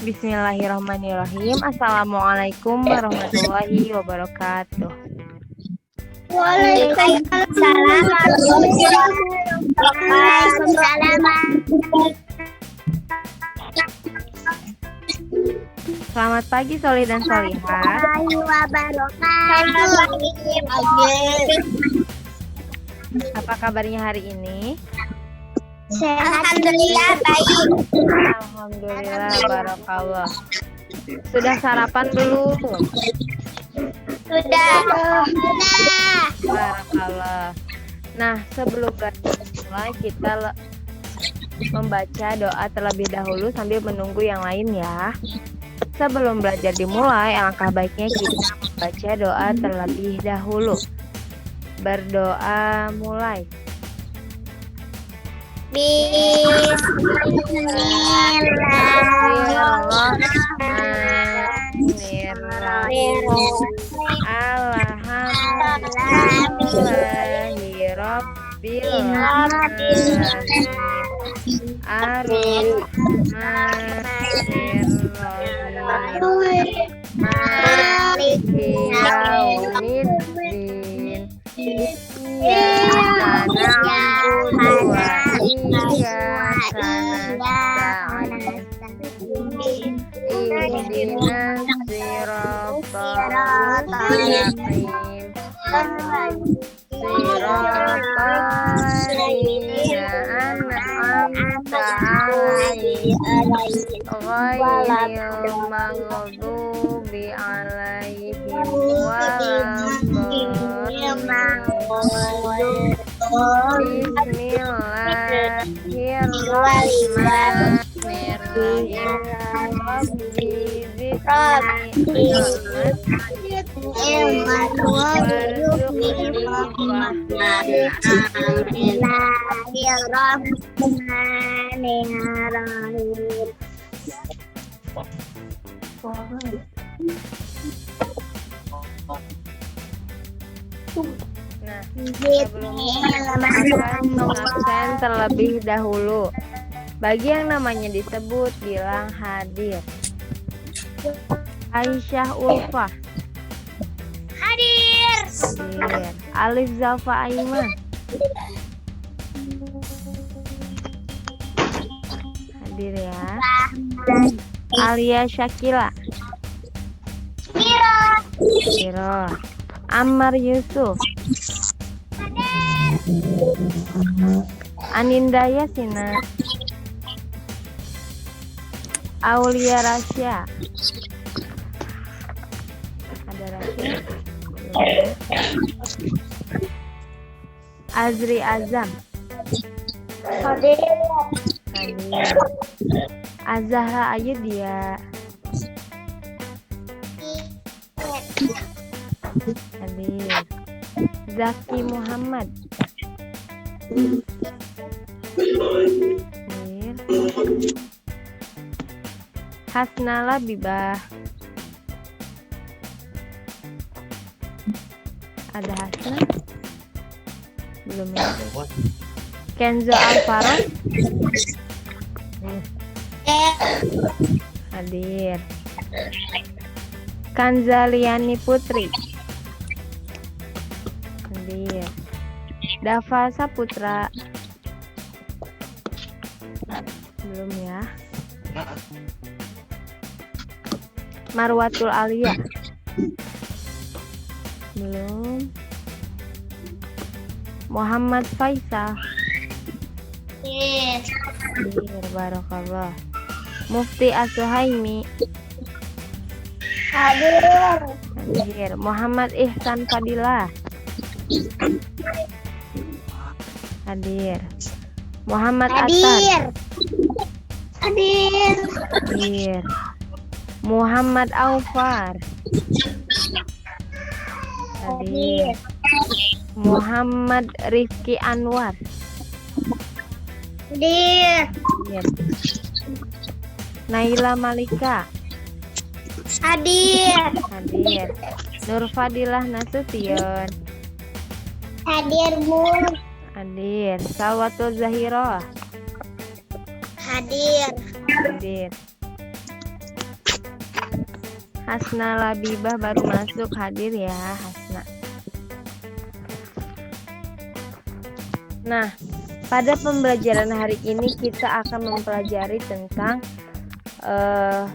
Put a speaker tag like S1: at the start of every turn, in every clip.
S1: Bismillahirrahmanirrahim. Assalamualaikum warahmatullahi wabarakatuh.
S2: Waalaikumsalam warahmatullahi.
S1: Selamat pagi Solih dan Solihah. Apa kabarnya hari ini?
S2: Alhamdulillah baik.
S1: Alhamdulillah, barakallah. Sudah sarapan belum?
S2: Sudah.
S1: Barakallah. Nah, sebelum mulai kita membaca doa terlebih dahulu sambil menunggu yang lain ya. Sebelum belajar dimulai, alangkah baiknya kita membaca doa terlebih dahulu. Berdoa mulai.
S2: Bismillahirrahmanirrahim.
S1: Alhamdulillahirabbil alamin. Ar-Rahmanir-Rahim. Maliki yaumiddin. Iyyaka na'budu wa iyyaka nasta'in. Ihdinas siratal mustaqim. Siratal ladzina an'amta 'alaihim ghairil maghdubi 'alaihim waladdallin. Bismillahirrahmanirrahim. Nah, absen terlebih dahulu. Bagi yang namanya disebut, bilang hadir. Aisyah Ulfah.
S2: Hadir.
S1: Hadir. Alif Zalfa Aiman. Hadir ya. Alia Syakila. Hadir. Ammar Yusuf. Aninda Yasina. Aulia Rasya. Ada Rasya? Azri Azam.
S2: Hadir.
S1: Hadir. Azahra Ayudia. Hadir. Zaki Muhammad. Hadir. Hasna Labibah. Ada Hasna? Belum ya. Kenzo Alvaro. Hadir. Kanzaliani Putri. Hadir. Dava Saputra. Belum ya. Marwatul Alia. Belum. Muhammad Faisal. Hadir, barakallah. Mufti As-Suhaimi. Hadir. Muhammad Ihsan Fadilah. Hadir. Muhammad Atar. Hadir. Muhammad Aufar. Hadir. Muhammad Rifki Anwar.
S2: Hadir.
S1: Naila Malika.
S2: Hadir.
S1: Hadir. Nur Fadilah Nasution.
S2: Hadir, Bu.
S1: Hadir. Salwatul Zahira.
S2: Hadir.
S1: Hadir. Hasna Labibah baru masuk, hadir ya Hasna. Nah, pada pembelajaran hari ini kita akan mempelajari tentang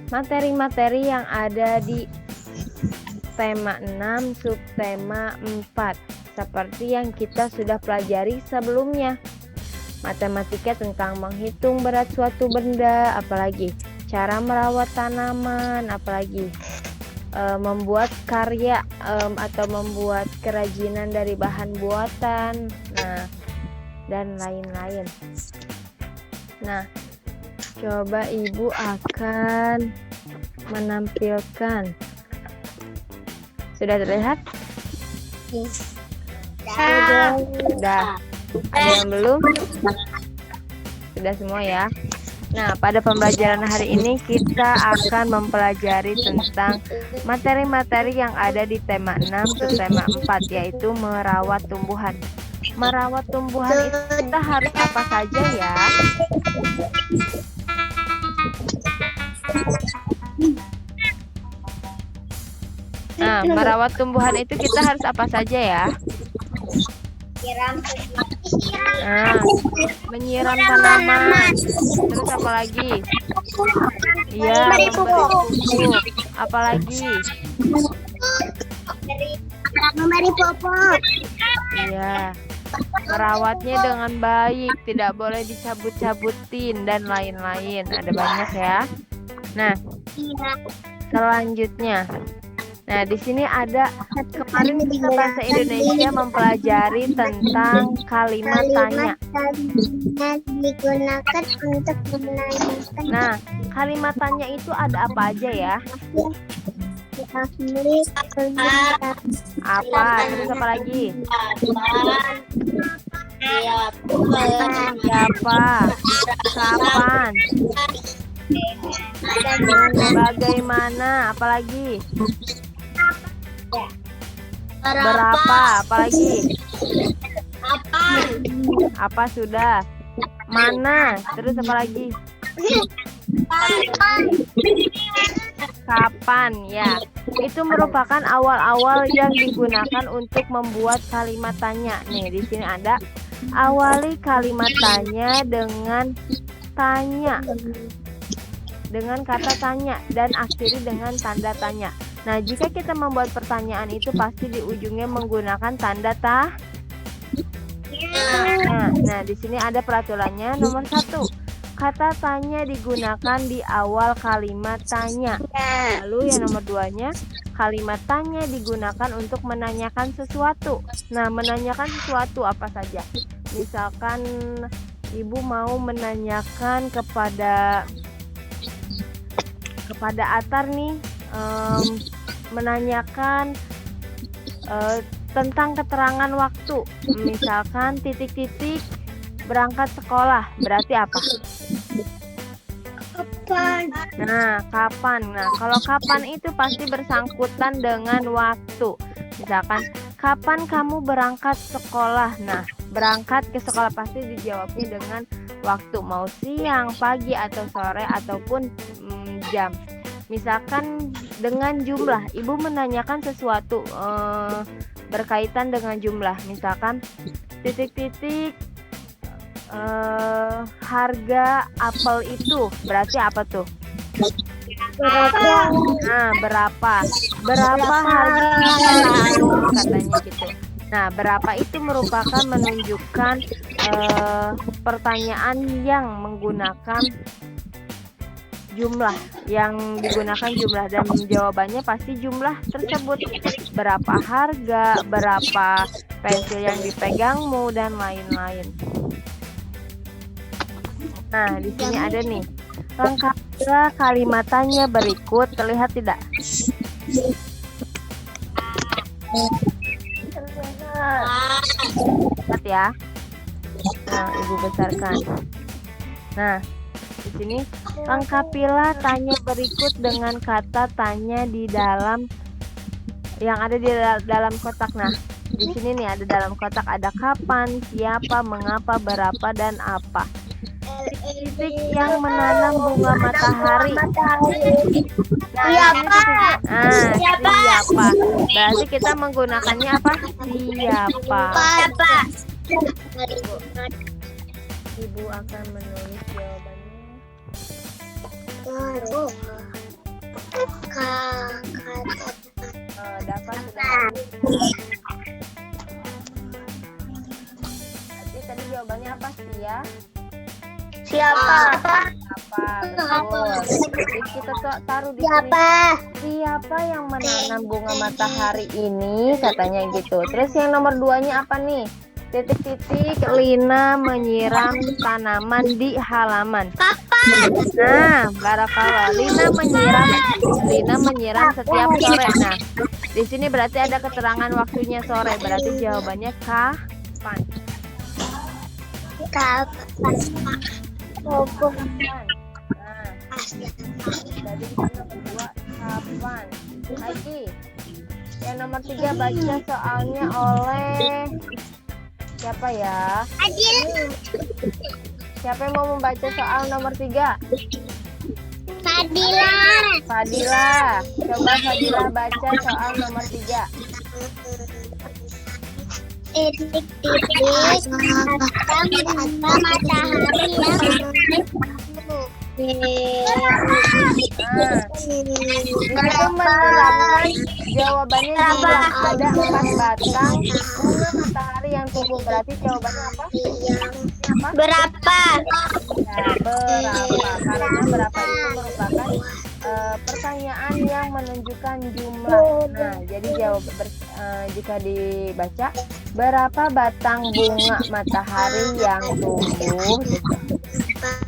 S1: materi-materi yang ada di tema 6 subtema 4 seperti yang kita sudah pelajari sebelumnya. Matematika tentang menghitung berat suatu benda, apalagi cara merawat tanaman, apalagi membuat karya atau membuat kerajinan dari bahan buatan, nah dan lain-lain. Nah, coba Ibu akan menampilkan. Sudah terlihat? Sudah. Ada yang belum? Sudah semua ya. Nah, pada pembelajaran hari ini kita akan mempelajari tentang materi-materi yang ada di tema 6 subtema 4, yaitu merawat tumbuhan. Merawat tumbuhan itu kita harus apa saja ya? Nah, merawat tumbuhan itu kita harus apa saja ya? Nah, menyiram tanaman. Terus apa lagi? Iya, memberi pupuk. Apalagi?
S2: Memberi pupuk.
S1: Iya. Merawatnya dengan baik, tidak boleh dicabut-cabutin dan lain-lain. Ada banyak ya. Nah, selanjutnya. Nah, di sini ada kemarin kita bahasa Indonesia mempelajari tentang kalimat tanya.
S2: Digunakan untuk menanyakan.
S1: Nah, kalimat tanya itu ada apa aja ya? Apa? Terus apa lagi? Siapa? Kapan? Bagaimana? Apalagi? Berapa? Apalagi? Apa sudah? Mana? Terus apa lagi? Kapan? Ya, itu merupakan awal-awal yang digunakan untuk membuat kalimat tanya. Nih, di sini ada awali kalimat tanya dengan tanya, dengan kata tanya, dan akhiri dengan tanda tanya. Nah, jika kita membuat pertanyaan itu pasti di ujungnya menggunakan tanda tanya. Nah, di sini ada peraturannya. Nomor 1, kata tanya digunakan di awal kalimat tanya. Lalu yang nomor 2-nya, kalimat tanya digunakan untuk menanyakan sesuatu. Nah, menanyakan sesuatu apa saja? Misalkan Ibu mau menanyakan kepada Atar nih, menanyakan tentang keterangan waktu. Misalkan titik-titik berangkat sekolah, berarti apa?
S2: Kapan?
S1: Nah, kapan? Nah, kalau kapan itu pasti bersangkutan dengan waktu. Misalkan, kapan kamu berangkat sekolah? Nah, berangkat ke sekolah pasti dijawabnya dengan waktu, mau siang, pagi, atau sore, ataupun jam. Misalkan dengan jumlah, Ibu menanyakan sesuatu berkaitan dengan jumlah. Misalkan titik-titik harga apel itu berarti apa tuh? Nah, berapa harga apel itu katanya gitu. Nah, berapa itu merupakan menunjukkan pertanyaan yang menggunakan jumlah, yang digunakan jumlah, dan jawabannya pasti jumlah tersebut. Berapa harga, berapa pensil yang dipegangmu, dan lain-lain. Nah, di sini ada nih. Lengkapilah kalimat tanya berikut. Terlihat tidak? Lihat ya. Nah, Ibu besarkan. Nah, di sini lengkapilah tanya berikut dengan kata tanya di dalam yang ada di dalam kotak. Nah, di sini nih ada dalam kotak ada kapan, siapa, mengapa, berapa, dan apa. titik yang menanam bunga matahari.
S2: Siapa?
S1: Siapa? Berarti kita menggunakannya apa? Siapa? Ibu akan menulis jawabannya. Dapat sudah. Berarti tadi jawabannya apa sih ya?
S2: Siapa?
S1: Betul. Jadi kita taruh di sini. Siapa yang menanam bunga matahari ini? Katanya gitu. Terus yang nomor 2-nya apa nih? Titik-titik Lina menyiram tanaman di halaman. Nah, barakallah. Lina menyiram setiap sore. Nah, di sini berarti ada keterangan waktunya sore. Berarti jawabannya kapan? Nah, jadi yang nomor 2 kapan? Lagi. Yang nomor 3 baca soalnya oleh siapa ya?
S2: Adil.
S1: Siapa yang mau membaca soal nomor 3? Fadila. Coba Fadila baca soal nomor 3.
S2: Titik-titik matahari
S1: Itu menerangkan jawabannya bilang ada 4 batang bunga matahari yang tumbuh. Berarti jawabannya apa?
S2: Berapa?
S1: Ya, berapa? Karena berapa itu merupakan pertanyaan yang menunjukkan jumlah. Nah, jadi jika dibaca berapa batang bunga matahari yang tumbuh.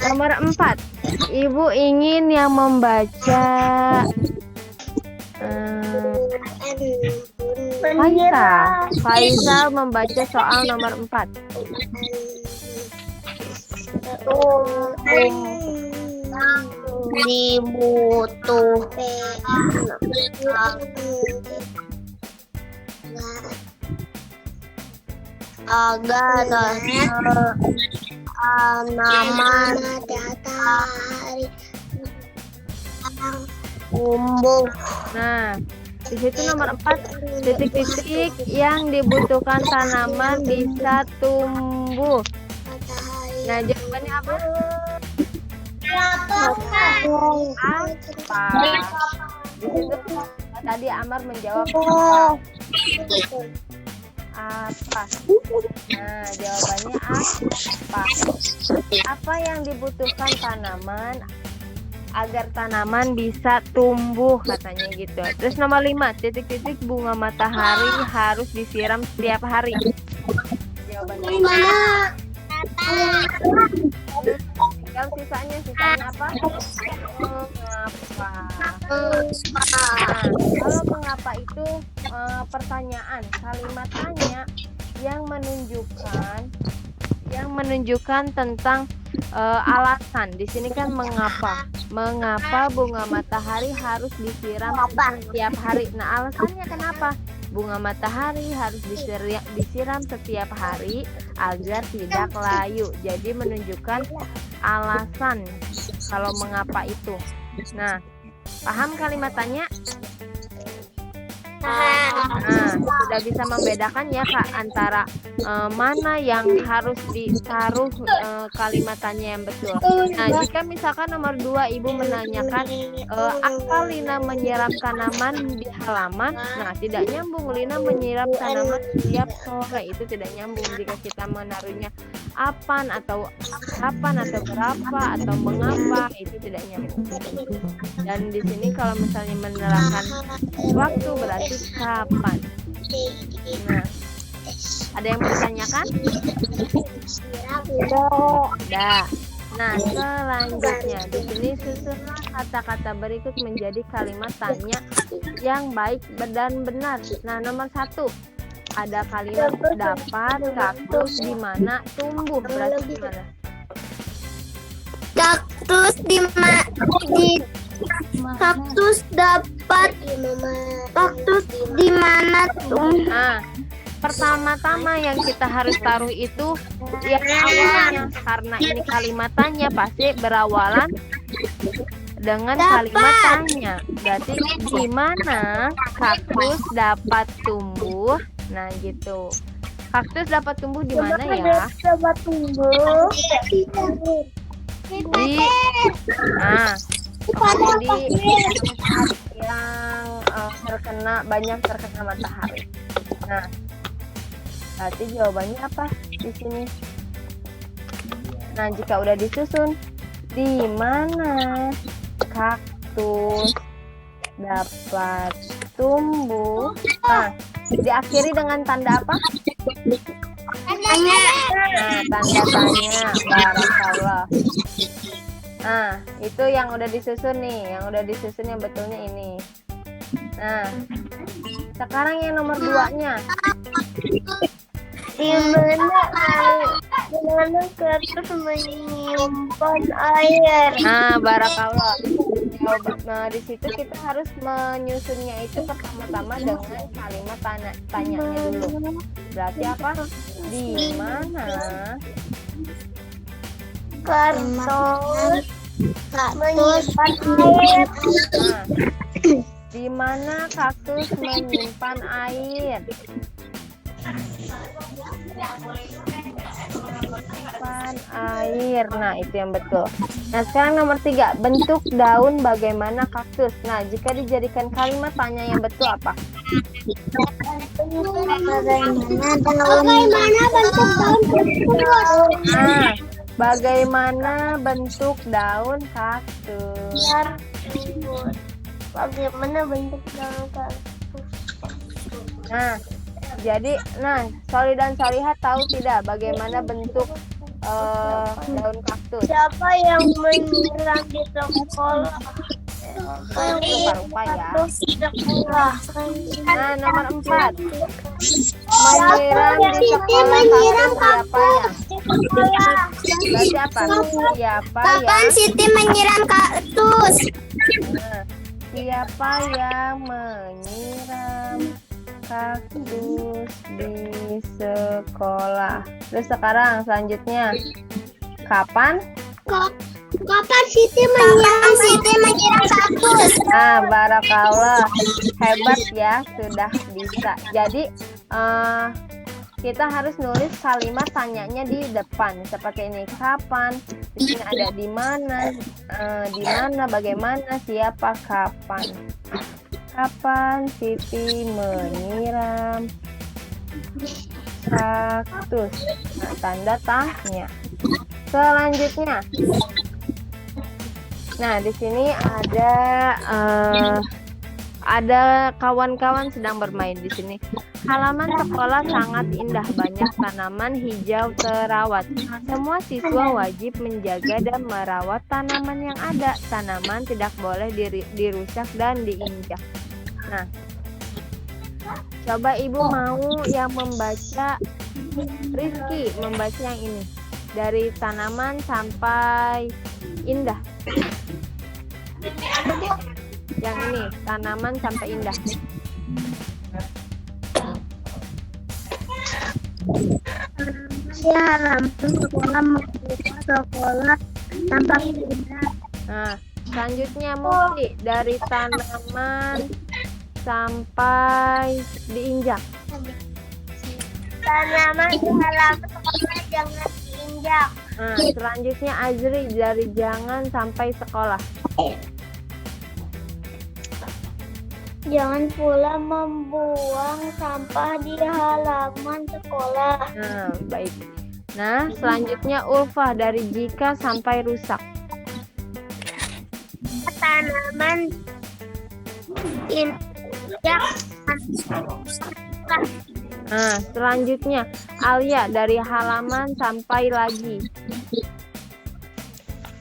S1: Nomor 4, Ibu ingin yang membaca Faisal membaca soal nomor 4.
S2: Agar tanaman matahari tumbuh.
S1: Nah, di situ nomor 4, titik-titik yang dibutuhkan tanaman bisa tumbuh. Nah, jawabannya apa? Apa? Di situ tadi Amar menjawab apa? Nah, jawabannya apa? Apa yang dibutuhkan tanaman agar tanaman bisa tumbuh, katanya gitu. Terus nomor 5, titik-titik bunga matahari harus disiram setiap hari. Jawabannya tinggal sisanya apa? Mengapa? Nah, kalau mengapa itu pertanyaan, kalimat tanya yang menunjukkan tentang alasan. Di sini kan mengapa bunga matahari harus disiram setiap hari. Nah, alasannya kenapa bunga matahari harus disiram setiap hari agar tidak layu. Jadi menunjukkan alasan kalau mengapa itu. Nah, paham kalimat tanya? Nah, sudah bisa membedakan ya Kak antara mana yang harus ditaruh kalimatannya yang betul. Nah, jika misalkan nomor 2 Ibu menanyakan apa Lina menyiram tanaman di halaman, nah tidak nyambung. Lina menyiram tanaman setiap sore, itu tidak nyambung jika kita menaruhnya apan atau kapan atau berapa atau mengapa, itu tidak nyambung. Dan di sini kalau misalnya menerangkan waktu berarti kapan. Nah, ada yang bertanyakan? Tidak. Nah, selanjutnya di sini susunlah kata-kata berikut menjadi kalimat tanya yang baik dan benar. Nah, nomor 1 ada kalimat dapat kaktus di mana tumbuh, berarti gimana?
S2: Kaktus kaktus dapat kaktus di mana tumbuh.
S1: Nah, pertama-tama yang kita harus taruh itu yang awalnya, karena ini kalimat tanya pasti berawalan dengan kalimat tanya. Berarti di mana kaktus dapat tumbuh? Nah gitu. Kaktus dapat tumbuh di mana ya?
S2: Dapat tumbuh
S1: Di nah di yang banyak terkena matahari. Nah, berarti jawabannya apa di sini? Nah, jika udah disusun, di mana kaktus dapat tumbuh? Nah, diakhiri dengan tanda apa?
S2: tanya.
S1: Nah, tanda tanya. Barakallah. Nah, itu yang udah disusun nih. Yang udah disusun yang betulnya ini. Nah, sekarang yang nomor 2-nya.
S2: Di mana kaktus menyimpan air?
S1: Nah, barakallah. Nah, di situ kita harus menyusunnya itu pertama-tama dengan kalimat tanyanya dulu. Berarti apa? Di mana
S2: Kaktus menyimpan air.
S1: Nah, di mana kaktus menyimpan air? Menyimpan air. Nah, itu yang betul. Nah, sekarang nomor 3, bentuk daun bagaimana kaktus. Nah, jika dijadikan kalimat tanya yang betul apa?
S2: Bagaimana bentuk daun kaktus?
S1: Nah, bagaimana bentuk daun kaktus?
S2: Bagaimana bentuk daun kaktus?
S1: Nah, jadi, Soli dan Solihat tahu tidak bagaimana bentuk daun kaktus?
S2: Siapa yang menyiram di sekolah?
S1: Rupa-rupa ya.
S2: Sekolah.
S1: Nah, nomor 4, menyiram di sekolah kaktus siapa ya? Berarti apa? Siapa
S2: Kapan
S1: yang
S2: Siti menyiram kaktus?
S1: Nah, siapa yang menyiram kaktus di sekolah? Terus sekarang selanjutnya, kapan?
S2: Kapan Siti menyiram kaktus?
S1: Nah, barakallah, hebat ya, sudah bisa. Jadi kita harus nulis kalimat tanyanya di depan seperti ini. Kapan? Di sini ada di mana, bagaimana, siapa, kapan. Kapan Siti menyiram kaktus? Nah, tanda tanya. Selanjutnya, nah di sini ada kawan-kawan sedang bermain di sini. Halaman sekolah sangat indah, banyak tanaman hijau terawat. Semua siswa wajib menjaga dan merawat tanaman yang ada. Tanaman tidak boleh dirusak dan diinjak. Nah, coba ibu mau yang membaca, Rizky membaca yang ini. Dari tanaman sampai indah. Yang ini, tanaman sampai indah.
S2: Di halaman sekolah tampak indah.
S1: Nah, selanjutnya Mufti, dari tanaman sampai diinjak.
S2: Tanaman di halaman sekolah jangan diinjak.
S1: Nah, selanjutnya Azri, dari jangan sampai sekolah.
S2: Jangan pula membuang sampah di halaman sekolah.
S1: Nah, baik. Nah, selanjutnya Ulfah, dari jika sampai rusak.
S2: Tanaman injak.
S1: Nah, selanjutnya Alia, dari halaman sampai lagi.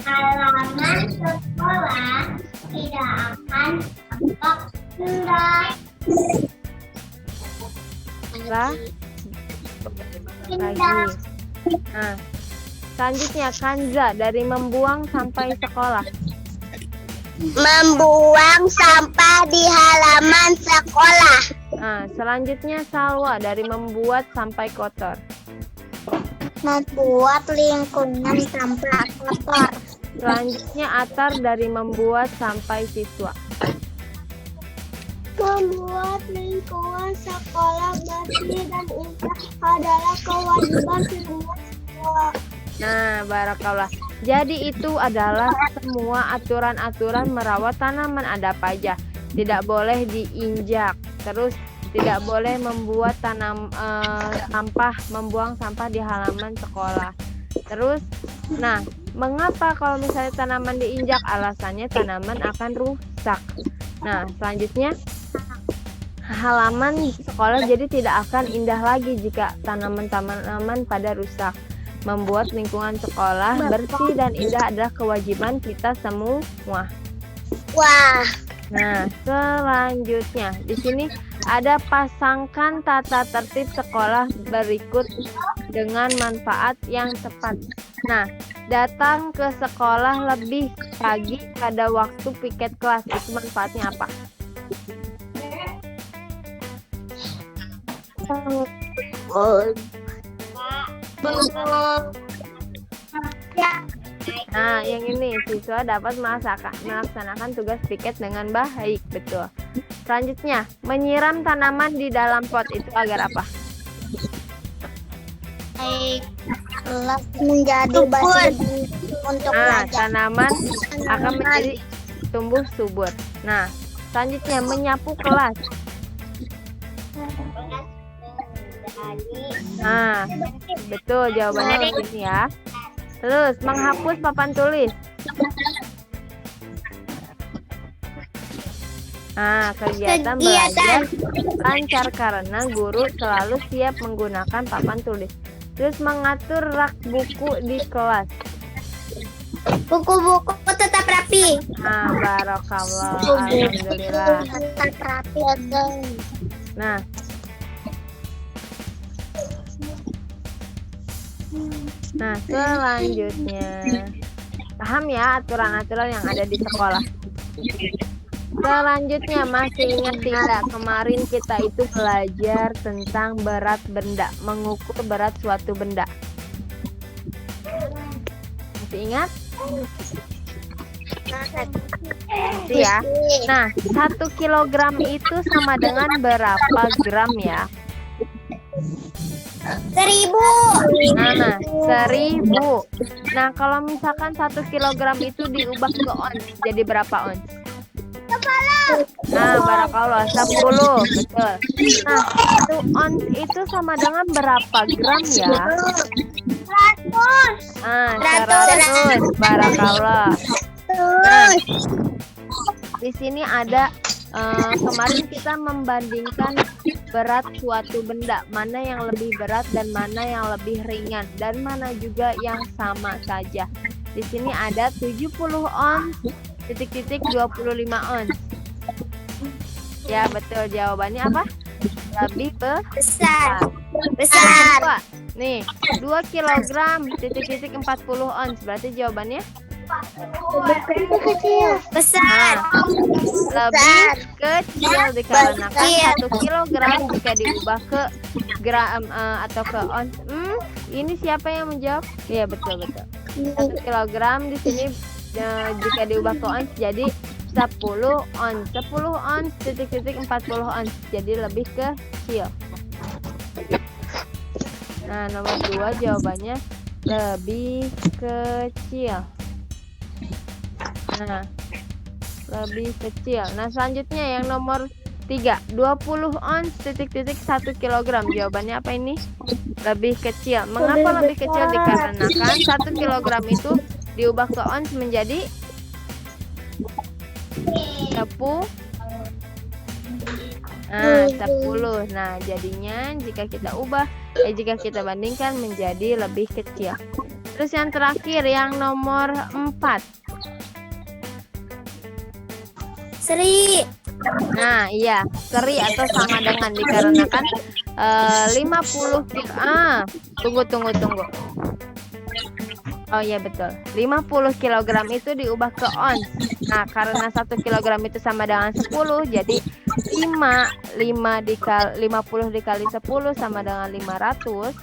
S2: Halaman sekolah tidak akan tampak indah.
S1: Lagi. Nah, selanjutnya Kanza, dari membuang sampai sekolah.
S2: Membuang sampah di halaman sekolah.
S1: Nah, selanjutnya Salwa dari membuat sampai kotor.
S2: Membuat lingkungan sampah kotor.
S1: Selanjutnya Atar dari membuat sampai siswa.
S2: Membuat lingkungan sekolah bersih dan indah adalah kewajiban semua siswa.
S1: Nah, barakallah. Jadi itu adalah semua aturan-aturan merawat tanaman, ada apa aja. Tidak boleh diinjak. Terus tidak boleh membuat membuang sampah di halaman sekolah. Terus, nah, mengapa kalau misalnya tanaman diinjak? Alasannya tanaman akan rusak. Nah, selanjutnya halaman sekolah jadi tidak akan indah lagi jika tanaman-tanaman pada rusak. Membuat lingkungan sekolah bersih dan indah adalah kewajiban kita semua.
S2: Wah,
S1: Nah, selanjutnya di sini ada pasangkan tata tertib sekolah berikut dengan manfaat yang tepat. Nah, datang ke sekolah lebih pagi pada waktu piket kelas, itu manfaatnya apa? Nah, yang ini siswa dapat melaksanakan tugas piket dengan baik, betul. Selanjutnya, menyiram tanaman di dalam pot itu agar apa?
S2: baik kelas menjadi basis untuk
S1: Nah,
S2: belajar.
S1: tanaman akan menjadi tumbuh subur. Nah, selanjutnya menyapu kelas. Nah, betul jawabannya di sini ya. Terus menghapus papan tulis. Nah, kegiatan belajar lancar karena guru selalu siap menggunakan papan tulis. Terus mengatur rak buku di kelas.
S2: Buku-buku tetap rapi.
S1: Nah, barakallah. Alhamdulillah.
S2: Tetap rapi.
S1: Nah, selanjutnya paham ya aturan-aturan yang ada di sekolah. Selanjutnya masih ingat tidak kemarin kita itu belajar tentang berat benda, mengukur berat suatu benda. Masih ingat? Masih ya. Nah, 1 kilogram itu sama dengan berapa gram ya?
S2: 1000.
S1: Nah, 1000. Nah, kalau misalkan 1 kilogram itu diubah ke ons, jadi berapa ons? Nah, barakallah 10, betul. Nah, 1 ons itu sama dengan berapa gram ya?
S2: 100.
S1: Ah, 100, barakallah. Nah, di sini ada kemarin kita membandingkan berat suatu benda, mana yang lebih berat dan mana yang lebih ringan dan mana juga yang sama saja. Di sini ada 70 ons, titik-titik 25 ons. Ya, betul jawabannya apa? Lebih
S2: Besar.
S1: Kedua, nih 2 kilogram, titik-titik 40 ons. Berarti jawabannya
S2: Besar.
S1: lebih kecil dikarenakan 1 kilogram jika diubah ke gram atau ke ons. Ini siapa yang menjawab? Iya, betul. 1 kilogram di sini jika diubah ke ons jadi 10 ons. 10 ons titik-titik 40 ons. Jadi lebih kecil. Nah, nomor 2 jawabannya lebih kecil. Nah, lebih kecil. Nah, selanjutnya yang nomor 3, 20 ons titik-titik 1 kilogram. Jawabannya apa ini? Lebih kecil. Mengapa lebih kecil? Dikarenakan 1 kilogram itu diubah ke ons menjadi 10. Nah, 10. Nah, jadinya jika kita bandingkan menjadi lebih kecil. Terus yang terakhir yang nomor 4.
S2: Seri.
S1: Nah, iya, seri atau sama dengan dikarenakan 50 tunggu. Oh iya, betul. 50 kilogram itu diubah ke ons. Nah, karena 1 kilogram itu sama dengan 10, jadi 50 dikali 10 sama dengan 500.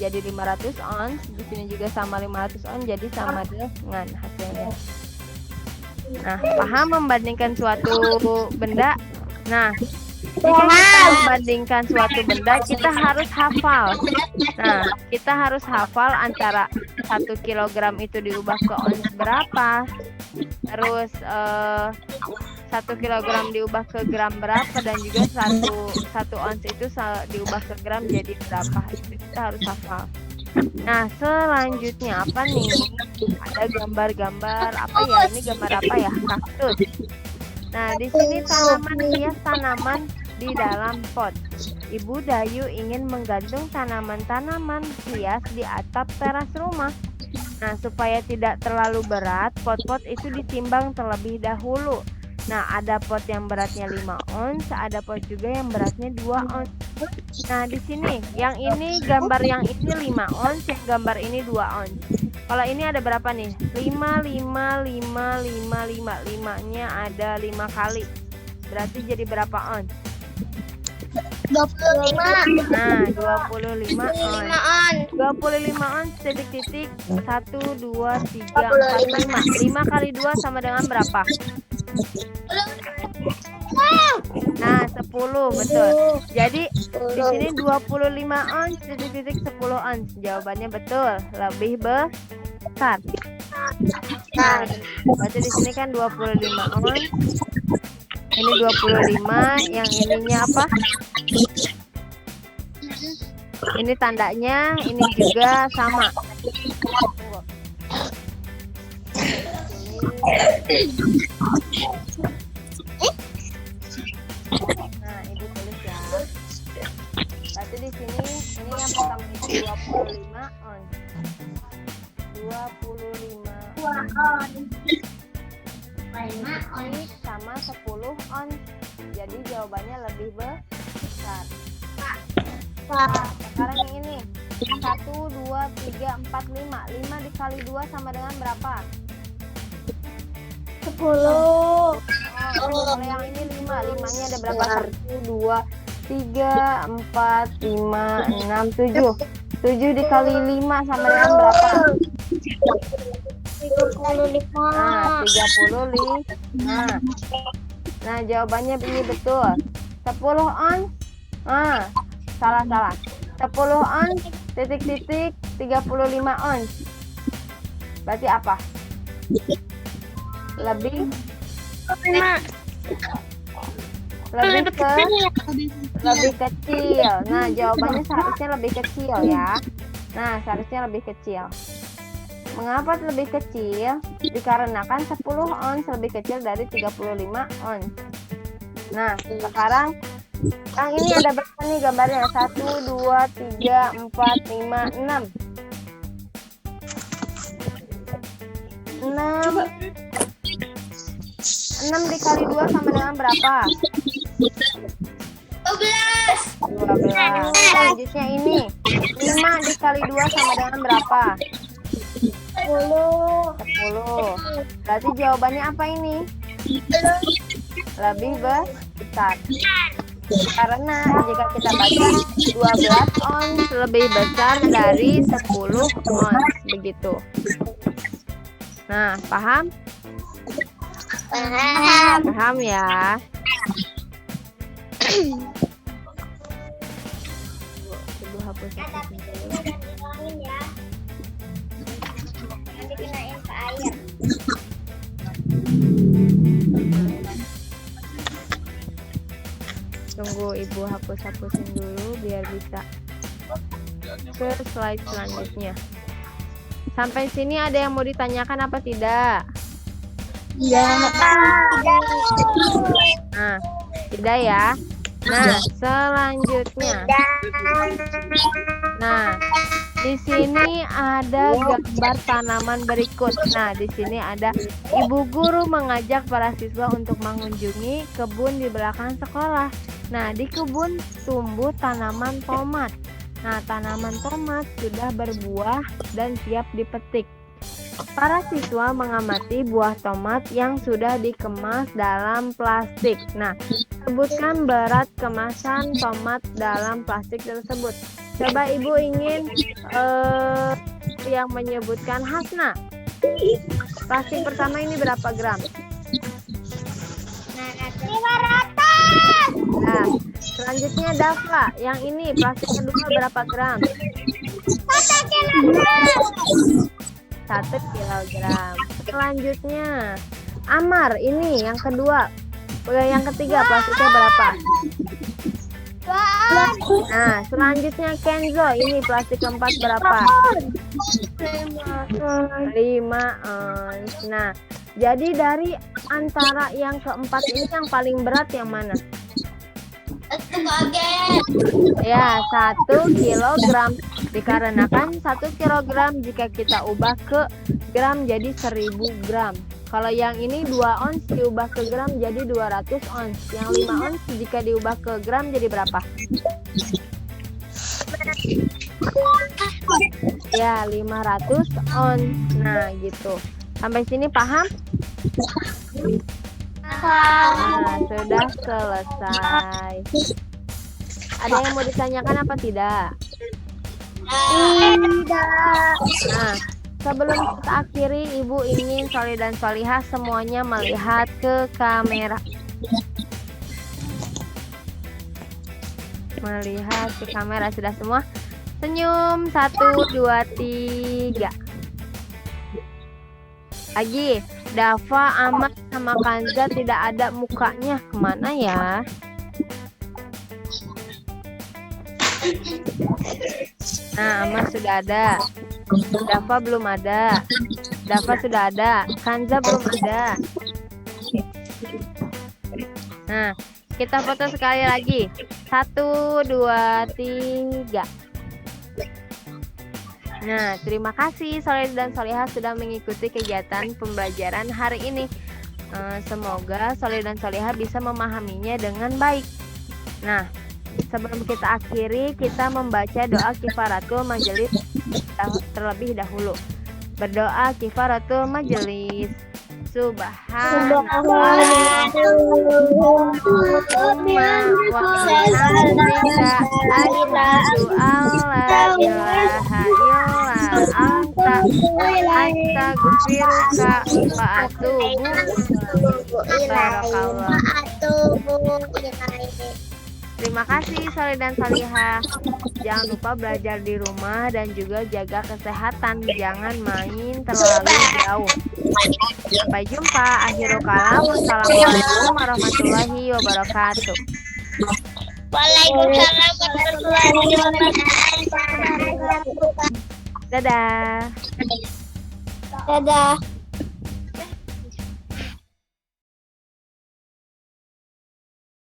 S1: Jadi 500 ons. Di sini juga sama 500 ons, jadi sama dengan hasilnya. Nah, paham membandingkan suatu benda? Nah, jika kita membandingkan suatu benda, kita harus hafal. Nah, kita harus hafal antara 1 kilogram itu diubah ke ons berapa. Terus 1 kilogram diubah ke gram berapa, dan juga satu ons itu diubah ke gram jadi berapa. Itu kita harus hafal. Nah, selanjutnya apa nih? Ada gambar-gambar apa ya? Ini gambar apa ya? Kaktus. Nah, di sini tanaman hias, tanaman di dalam pot. Ibu Dayu ingin menggantung tanaman-tanaman hias di atap teras rumah. Nah, supaya tidak terlalu berat, pot-pot itu ditimbang terlebih dahulu. Nah, ada pot yang beratnya 5 ons, ada pot juga yang beratnya 2 ons. Nah, di sini yang ini gambar yang ini 5 ons, yang gambar ini 2 ons. Kalau ini ada berapa nih? 5, 5, 5, 5, 5. 5-nya ada 5 kali. Berarti jadi berapa ons?
S2: 25.
S1: Nah, 25 ons. 25 ons titik-titik 1, 2, 3, 4, 5. 5 kali 2 sama dengan berapa? Nah, 10, betul. Jadi di sini 25 ons titik-titik 10 ons. Jawabannya betul, lebih besar. Nah, berarti di sini kan 25 ons. Ini 25, yang ininya apa? Ini tandanya, ini juga sama. Nah, Ibu tulis ya. Berarti di sini ini yang pertama itu 25 ons. 25 ini sama 10 ons. Jadi jawabannya lebih besar. Nah, sekarang yang ini 1, 2, 3, 4, 5. 5 dikali 2 sama dengan berapa?
S2: 10.
S1: Kalau yang ini 5. 5-nya ada berapa? 1, 2, 3, 4, 5, 6, 7. 7 dikali 5 sama dengan berapa?
S2: 35.
S1: Nah, 35. Nah, jawabannya ini betul. 10 ons. Nah, salah. 10 ons titik-titik 35 ons. Berarti apa? Lebih kecil. Nah, jawabannya seharusnya lebih kecil ya. Nah, seharusnya lebih kecil. Mengapa lebih kecil? Dikarenakan 10 ons lebih kecil dari 35 ons. Nah, sekarang yang ini ada berapa nih gambarnya? 1, 2, 3, 4, 5, 6. 6 dikali 2 sama dengan berapa? 12. Selanjutnya ini 5 dikali 2 sama dengan berapa? 10. Berarti jawabannya apa ini? Lebih besar. Karena jika kita baca 12 ons lebih besar dari 10 ons, begitu. Nah, paham? Paham ya? Coba hapus dulu.
S2: Nanti kenain ke air.
S1: Tunggu Ibu hapus-hapusin dulu biar bisa ke slide selanjutnya. Sampai sini ada yang mau ditanyakan apa tidak? Nah, tidak ya. Nah, selanjutnya. Nah, di sini ada gambar tanaman berikut. Nah, di sini ada ibu guru mengajak para siswa untuk mengunjungi kebun di belakang sekolah. Nah, di kebun tumbuh tanaman tomat. Nah, tanaman tomat sudah berbuah dan siap dipetik. Para siswa mengamati buah tomat yang sudah dikemas dalam plastik. Nah, sebutkan berat kemasan tomat dalam plastik tersebut. Coba Ibu ingin yang menyebutkan Hasna. Plastik pertama ini berapa gram?
S2: 500.
S1: Nah, selanjutnya Dafa. Yang ini plastik kedua berapa gram?
S2: 1 kilogram.
S1: 1 kilogram. Selanjutnya Amar, ini yang kedua. Yang ketiga plastiknya berapa?
S2: 2.
S1: Nah, selanjutnya Kenzo, ini plastik keempat berapa? 5 ons. Nah, jadi dari antara yang keempat ini yang paling berat yang mana? Ya, 1 kilogram. Dikarenakan 1 kilogram jika kita ubah ke gram jadi 1000 gram. Kalau yang ini 2 ons diubah ke gram jadi 200 ons. Yang 5 ons jika diubah ke gram jadi berapa? Ya, 500 ons. Nah, gitu. Sampai sini paham? Nah, sudah selesai. Ada yang mau ditanyakan apa tidak? Nah, sebelum kita akhiri, Ibu ingin Sholih dan Sholihah semuanya melihat ke kamera. Melihat ke kamera sudah semua? Senyum, 1, 2, 3. Lagi, Dafa, Ahmad, sama Kanza tidak ada mukanya. Kemana ya? Nah, Ahmad sudah ada. Dafa belum ada. Dafa sudah ada. Kanza belum ada. Nah, kita foto sekali lagi. 1, 2, 3. Nah, terima kasih Sholih dan Sholihah sudah mengikuti kegiatan pembelajaran hari ini. Semoga Sholih dan Sholihah bisa memahaminya dengan baik. Nah, sebelum kita akhiri, kita membaca doa kifaratul majelis terlebih dahulu. Berdoa kifaratul majelis. Subhanallah wa bihamdika asyhadu an la ilaha illa anta astaghfiruka wa atubu ilaik. Terima kasih Sholih dan Sholihah. Jangan lupa belajar di rumah dan juga jaga kesehatan. Jangan main terlalu jauh. Sampai jumpa. Akhirul kalam. Wassalamualaikum warahmatullahi wabarakatuh.
S2: Waalaikumsalam warahmatullahi wabarakatuh.
S1: Dadah.
S2: Dadah.